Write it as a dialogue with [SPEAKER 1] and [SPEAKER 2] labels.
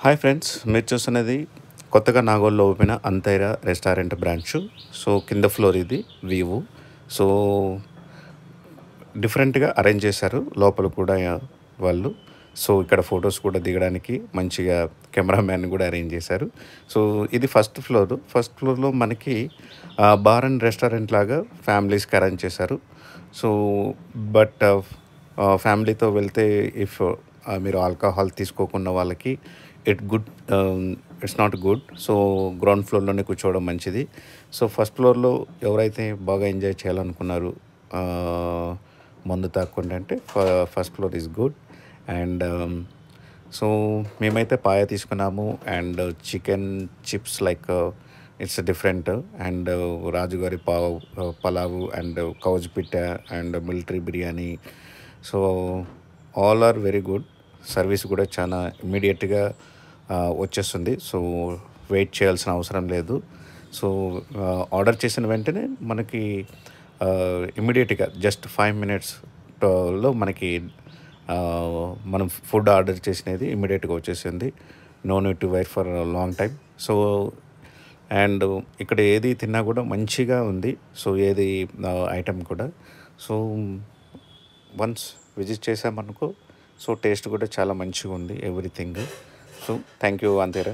[SPEAKER 1] Hi friends, మీరు చూస్తున్నది కొత్తగా నాగోల్లో ఓపెన్ అంతైరా రెస్టారెంట్ బ్రాంచ్. సో కింద ఫ్లోర్ ఇది వ్యూ. సో డిఫరెంట్గా అరేంజ్ చేశారు లోపల కూడా వాళ్ళు. సో ఇక్కడ ఫొటోస్ కూడా దిగడానికి మంచిగా కెమెరామ్యాన్ కూడా అరేంజ్ చేశారు. సో ఇది ఫస్ట్ ఫ్లోర్లో మనకి బార్ అండ్ రెస్టారెంట్ లాగా ఫ్యామిలీస్కి అరేంజ్ చేశారు. సో బట్ ఫ్యామిలీతో వెళ్తే ఇఫ్ మీరు ఆల్కహాల్ తీసుకోకున్న వాళ్ళకి it's not good. So ground ఫ్లోర్లోనే కూర్చోవడం మంచిది. సో ఫస్ట్ ఫ్లోర్లో ఎవరైతే బాగా ఎంజాయ్ చేయాలనుకున్నారు, మందు తాక్కుండా అంటే first floor is good. And so మేమైతే పాయ తీసుకున్నాము and chicken chips like it's different. And రాజుగారి పలావు అండ్ కౌజ్ పిట్ట and military biryani. So all are very good. Service కూడా చాలా ఇమ్మీడియట్గా వచ్చేస్తుంది. సో వెయిట్ చేయాల్సిన అవసరం లేదు. సో ఆర్డర్ చేసిన వెంటనే మనకి ఇమ్మీడియట్గా జస్ట్ 5 minutesలో మనకి మనం ఫుడ్ ఆర్డర్ చేసినది ఇమ్మీడియట్గా వచ్చేసింది. No need to wait for long time. So and ఇక్కడ ఏది తిన్నా కూడా మంచిగా ఉంది. సో ఏది ఐటెం కూడా. సో వన్స్ విజిట్ చేసామనుకో, సో టేస్ట్ కూడా చాలా మంచిగా ఉంది ఎవ్రీథింగ్. సో థ్యాంక్ యూ అంతేరా.